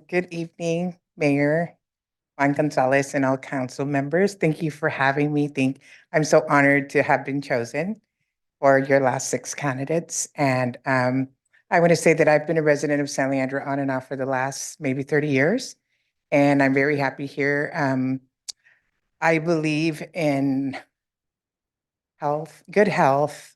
Good evening, Mayor Juan Gonzalez and all council members. Thank you for having me. I'm so honored to have been chosen for your last six candidates. And I want to say that I've been a resident of San Leandro on and off for the last maybe 30 years, and I'm very happy here. I believe in good health,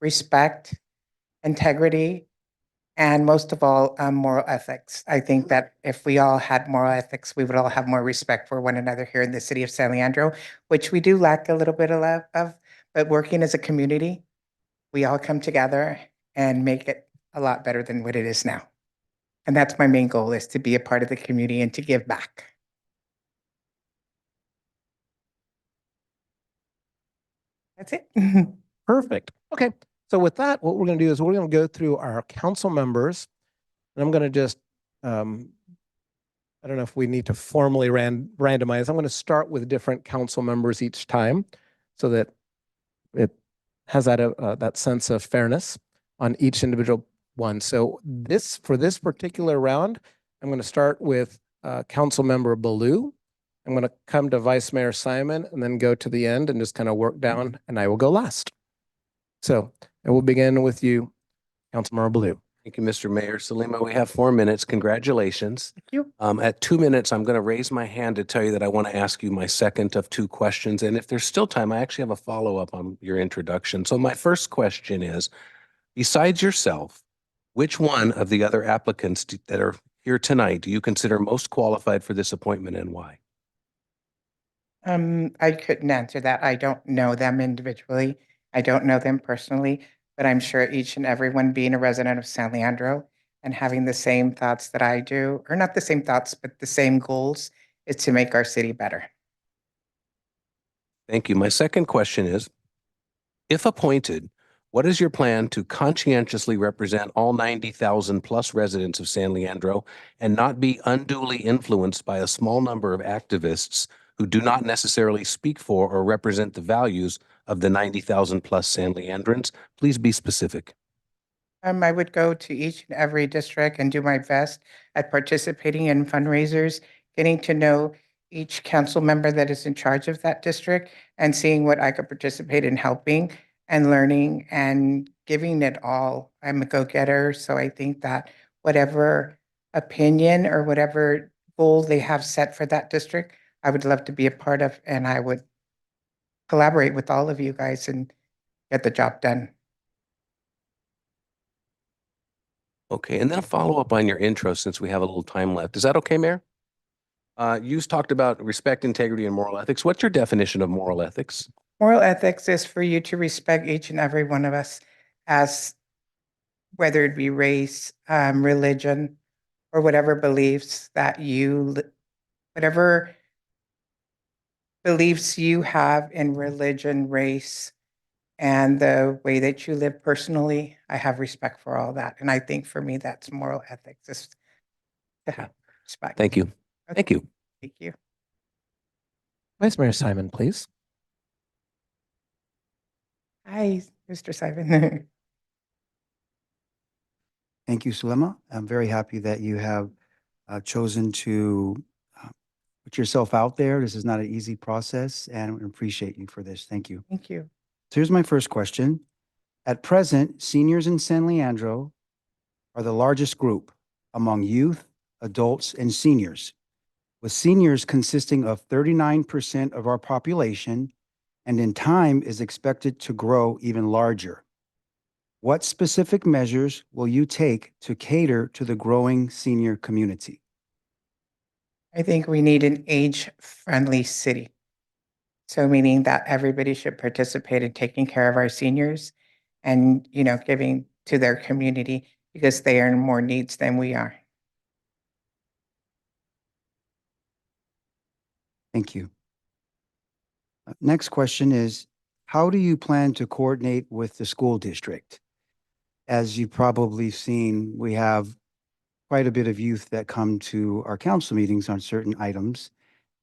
respect, integrity, and most of all, moral ethics. I think that if we all had moral ethics, we would all have more respect for one another here in the city of San Leandro, which we do lack a little bit of, but working as a community, we all come together and make it a lot better than what it is now. And that's my main goal, is to be a part of the community and to give back. That's it. Perfect. Okay. So with that, what we're going to do is we're going to go through our council members, and I'm going to just, I don't know if we need to formally randomize. I'm going to start with different council members each time so that it has that sense of fairness on each individual one. So for this particular round, I'm going to start with Council Member Baloo. I'm going to come to Vice Mayor Simon and then go to the end and just kind of work down, and I will go last. So I will begin with you, Councilmember Baloo. Thank you, Mr. Mayor. Sulema, we have 4 minutes. Congratulations. Thank you. At 2 minutes, I'm going to raise my hand to tell you that I want to ask you my second of 2 questions. And if there's still time, I actually have a follow-up on your introduction. So my first question is, besides yourself, which one of the other applicants that are here tonight do you consider most qualified for this appointment, and why? I couldn't answer that. I don't know them individually. I don't know them personally, but I'm sure each and everyone, being a resident of San Leandro and having the same thoughts that I do, or not the same thoughts, but the same goals, is to make our city better. Thank you. My second question is, if appointed, what is your plan to conscientiously represent all 90,000 plus residents of San Leandro and not be unduly influenced by a small number of activists who do not necessarily speak for or represent the values of the 90,000 plus San Leandrons? Please be specific. I would go to each and every district and do my best at participating in fundraisers, getting to know each council member that is in charge of that district, and seeing what I could participate in helping and learning and giving it all. I'm a go-getter, so I think that whatever opinion or whatever goal they have set for that district, I would love to be a part of, and I would collaborate with all of you guys and get the job done. Okay, and then a follow-up on your intro since we have a little time left. Is that okay, Mayor? You talked about respect, integrity, and moral ethics. What's your definition of moral ethics? Moral ethics is for you to respect each and every one of us, as whether it be race, religion, or whatever beliefs whatever beliefs you have in religion, race, and the way that you live personally. I have respect for all that. And I think for me, that's moral ethics, is to have respect. Thank you. Okay. Thank you. Thank you. Vice Mayor Simon, please. Hi, Mr. Simon. Thank you, Sulema. I'm very happy that you have chosen to put yourself out there. This is not an easy process, and I appreciate you for this. Thank you. Thank you. So here's my first question. At present, seniors in San Leandro are the largest group among youth, adults, and seniors, with seniors consisting of 39% of our population, and in time is expected to grow even larger. What specific measures will you take to cater to the growing senior community? I think we need an age-friendly city. So meaning that everybody should participate in taking care of our seniors and, giving to their community, because they are in more needs than we are. Thank you. Next question is, how do you plan to coordinate with the school district? As you've probably seen, we have quite a bit of youth that come to our council meetings on certain items.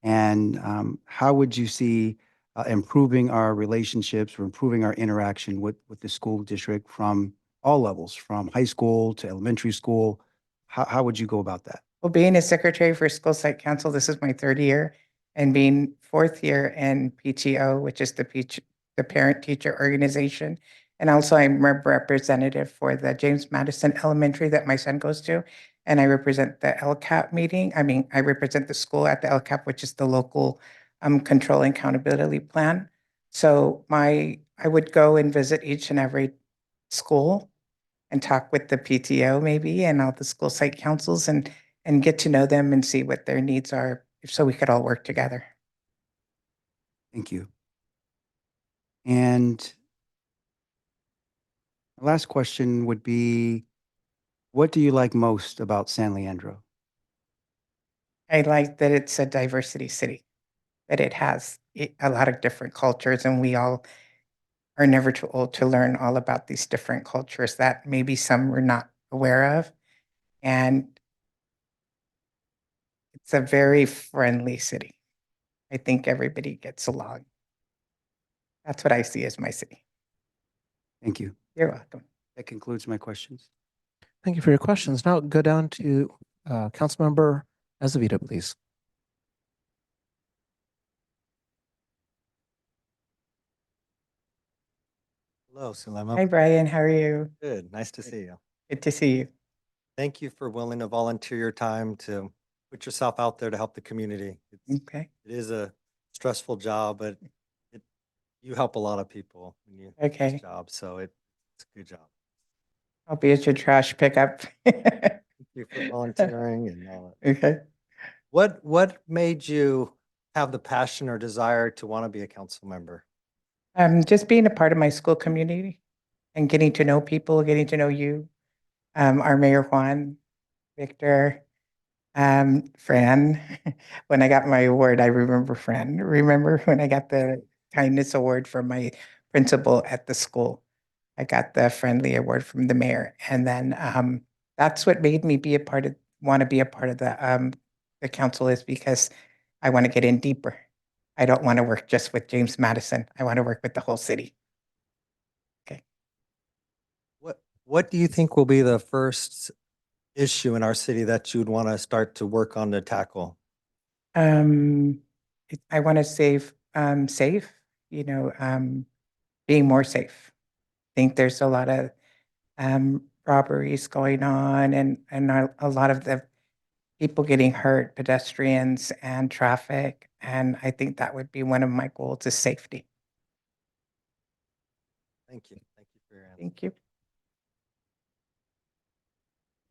And how would you see improving our relationships or improving our interaction with the school district from all levels, from high school to elementary school? how would you go about that? Well, being a secretary for School Site Council, this is my third year, and being fourth year in PTO, which is the Parent Teacher Organization. And also I'm a representative for the James Madison Elementary that my son goes to. And I represent the LCAP meeting. I mean, I represent the school at the LCAP, which is the local control and accountability plan. So I would go and visit each and every school and talk with the PTO maybe and all the school site councils and get to know them and see what their needs are so we could all work together. Thank you. And my last question would be, what do you like most about San Leandro? I like that it's a diversity city, that it has a lot of different cultures and we all are never too old to learn all about these different cultures that maybe some we're not aware of. And it's a very friendly city. I think everybody gets along. That's what I see as my city. Thank you. You're welcome. That concludes my questions. Thank you for your questions. Now go down to Councilmember Azevedo, please. Hello, Hi, Sulema. Brian. How are you? Good. Nice to see you. Good to see you. Thank you for willing to volunteer your time to put yourself out there to help the community. Okay. It is a stressful job, but you help a lot of people when you do Okay. this job, so it's a good job. I'll be at your trash pickup. Thank you for volunteering and all that. Okay. What made you have the passion or desire to want to be a council member? Just being a part of my school community and getting to know people, getting to know you, our Mayor Juan, Victor, Fran. When I got my award, I remember Fran. Remember when I got the kindness award from my principal at the school? I got the friendly award from the mayor. And then that's what made me want to be a part of the council is because I want to get in deeper. I don't want to work just with James Madison. I want to work with the whole city. What do you think will be the first issue in our city that you'd want to start to work on to tackle? I want to safe, being more safe. I think there's a lot of robberies going on and a lot of the people getting hurt, pedestrians and traffic. And I think that would be one of my goals is safety. Thank you. Thank you for your answer. Thank you.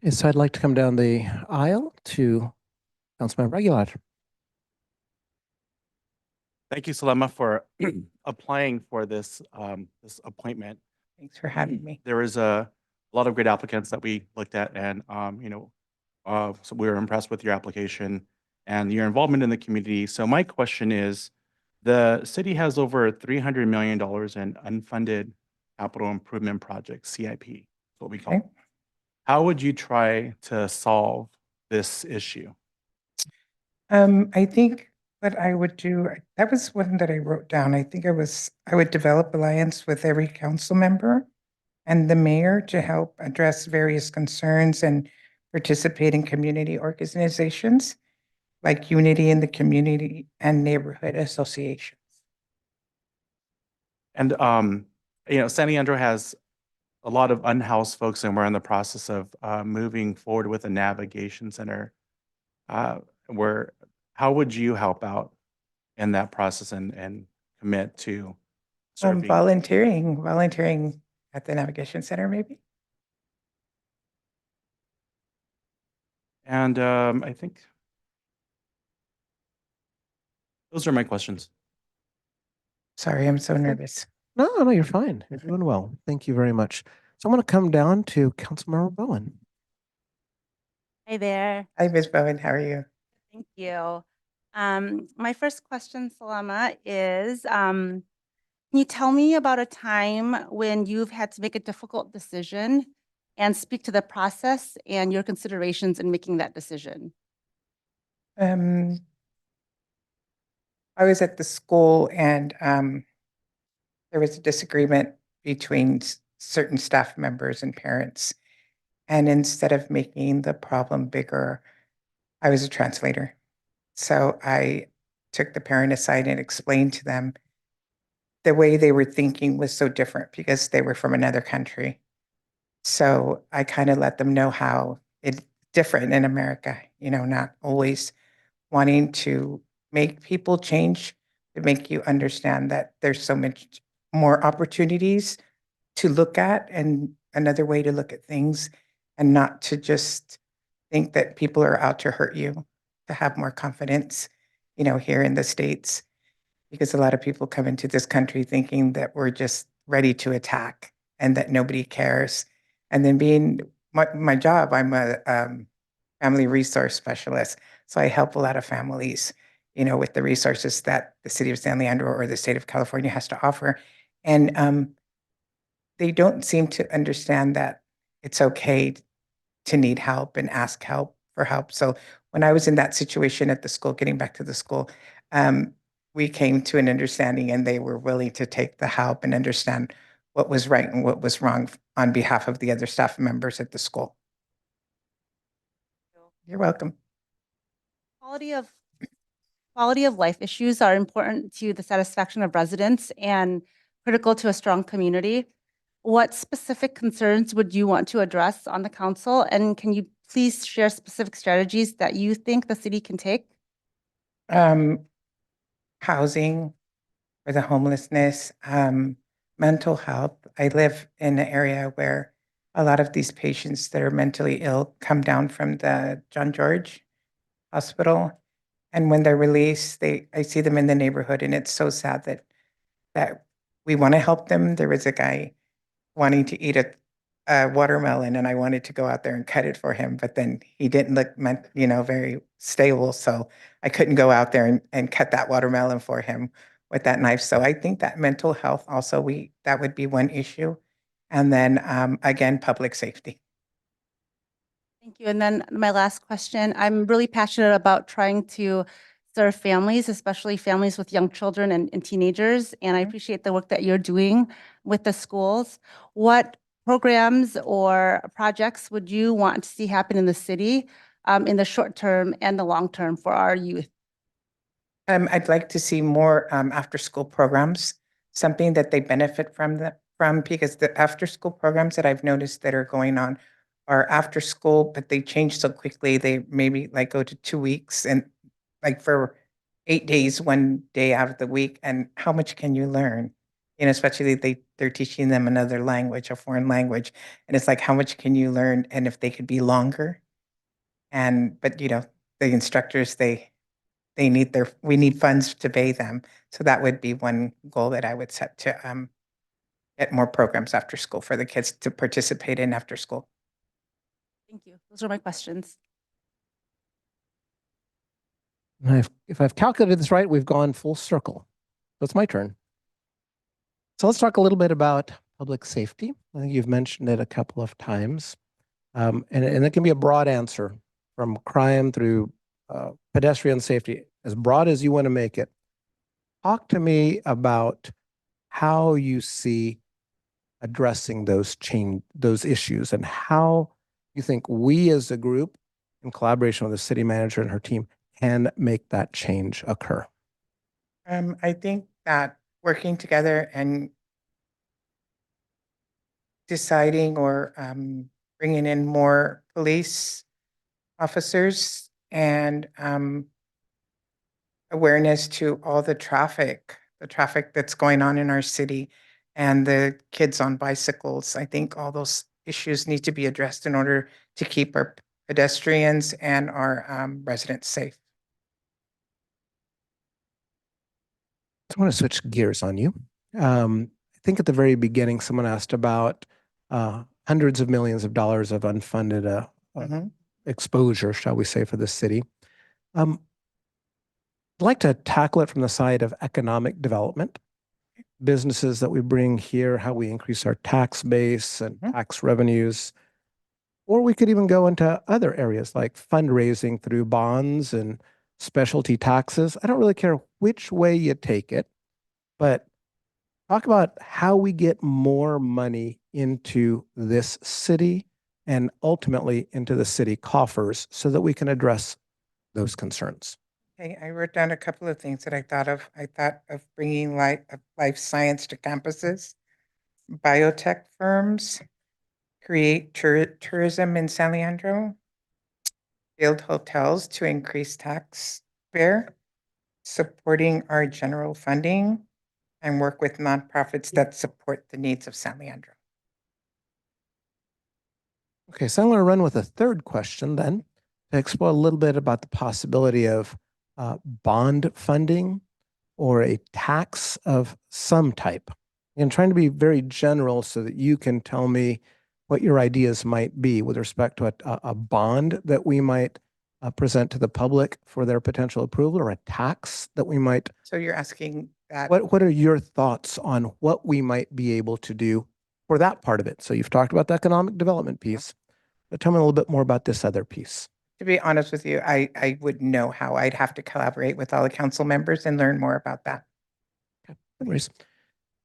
Okay, so I'd like to come down the aisle to Councilmember Regulator. Thank you, Sulema, for applying for this this appointment. Thanks for having me. There was a lot of great applicants that we looked at, and so we were impressed with your application and your involvement in the community. So my question is, the city has over $300 million in unfunded capital improvement projects, CIP, is what we call Okay. it. How would you try to solve this issue? I think what I would do, that was one that I wrote down. I think I would develop alliance with every council member and the mayor to help address various concerns and participate in community organizations like Unity in the Community and Neighborhood Associations. And San Leandro has a lot of unhoused folks, and we're in the process of moving forward with a navigation center. How would you help out in that process and commit to serving? Volunteering at the Navigation Center, maybe? And I think those are my questions. Sorry, I'm so nervous. No, you're fine. You're doing well. Thank you very much. So I'm going to come down to Councilmember Bowen. Hi there. Hi, Ms. Bowen, how are you? Thank you. My first question, Salama, is can you tell me about a time when you've had to make a difficult decision and speak to the process and your considerations in making that decision? I was at the school and there was a disagreement between certain staff members and parents. And instead of making the problem bigger, I was a translator. So I took the parent aside and explained to them the way they were thinking was so different because they were from another country. So I kind of let them know how it's different in America, not always wanting to make people change, to make you understand that there's so much more opportunities to look at and another way to look at things and not to just think that people are out to hurt you, to have more confidence, here in the States, because a lot of people come into this country thinking that we're just ready to attack and that nobody cares. And then being my job, I'm a family resource specialist. So I help a lot of families, with the resources that the city of San Leandro or the state of California has to offer. And they don't seem to understand that it's okay to need help and ask help for help. So when I was in that situation at the school, getting back to the school, um, we came to an understanding and they were willing to take the help and understand what was right and what was wrong on behalf of the other staff members at the school. You're welcome. Quality of life issues are important to the satisfaction of residents and critical to a strong community. What specific concerns would you want to address on the council? And can you please share specific strategies that you think the city can take? Housing for the homelessness, mental health. I live in an area where a lot of these patients that are mentally ill come down from the John George Hospital. And when they're released, I see them in the neighborhood, and it's so sad that we want to help them. There was a guy wanting to eat a watermelon, and I wanted to go out there and cut it for him, but then he didn't look, very stable, so I couldn't go out there and cut that watermelon for him with that knife. So I think that mental health also, that would be one issue. And then, again, public safety. Thank you. And then my last question, I'm really passionate about trying to serve families, especially families with young children and teenagers. And I appreciate the work that you're doing with the schools. What programs or projects would you want to see happen in the city in the short term and the long term for our youth? I'd like to see more after-school programs, something that they benefit from, because the after-school programs that I've noticed that are going on are after school, but they change so quickly. They maybe like go to 2 weeks and like for 8 days, one day out of the week. And how much can you learn? Especially they're teaching them another language, a foreign language. And it's like, how much can you learn? And if they could be longer. But the instructors, we need funds to pay them. So that would be one goal that I would set to get more programs after school for the kids to participate in after school. Thank you. Those are my questions. And if I've calculated this right, we've gone full circle. So it's my turn. So let's talk a little bit about public safety. I think you've mentioned it a couple of times. And it can be a broad answer from crime through pedestrian safety, as broad as you want to make it. Talk to me about how you see addressing those issues and how you think we as a group, in collaboration with the city manager and her team, can make that change occur. I think that working together and deciding or bringing in more police officers and awareness to all the traffic that's going on in our city and the kids on bicycles. I think all those issues need to be addressed in order to keep our pedestrians and our residents safe. I want to switch gears on you. I think at the very beginning, someone asked about hundreds of millions of dollars of unfunded exposure, shall we say, for the city. I'd like to tackle it from the side of economic development, businesses that we bring here, how we increase our tax base and tax revenues. Or we could even go into other areas like fundraising through bonds and specialty taxes. I don't really care which way you take it, but talk about how we get more money into this city and ultimately into the city coffers so that we can address those concerns. Okay, I wrote down a couple of things that I thought of. I thought of bringing life science to campuses, biotech firms, create tourism in San Leandro, build hotels to increase tax fare, supporting our general funding, and work with nonprofits that support the needs of San Leandro. Okay, so I'm going to run with a third question then to explore a little bit about the possibility of bond funding or a tax of some type. And trying to be very general so that you can tell me what your ideas might be with respect to a bond that we might present to the public for their potential approval, or a tax that we might. So you're asking that. What are your thoughts on what we might be able to do for that part of it? So you've talked about the economic development piece, but tell me a little bit more about this other piece. To be honest with you, I wouldn't know how. I'd have to collaborate with all the council members and learn more about that. Okay, no worries.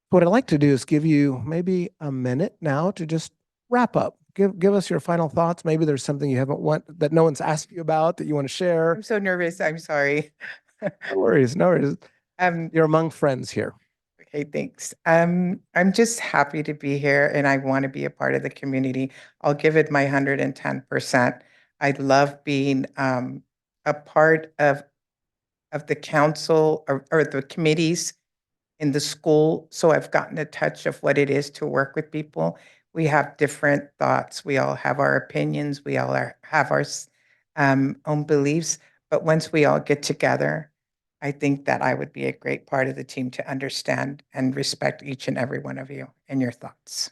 What I'd like to do is give you maybe a minute now to just wrap up. Give us your final thoughts. Maybe there's something you haven't that no one's asked you about that you want to share. I'm so nervous. I'm sorry. No worries, no worries. You're among friends here. Okay, thanks. I'm just happy to be here and I want to be a part of the community. I'll give it my 110%. I love being a part of the council or the committees in the school. So I've gotten a touch of what it is to work with people. We have different thoughts. We all have our opinions. We all have our own beliefs. But once we all get together, I think that I would be a great part of the team to understand and respect each and every one of you and your thoughts.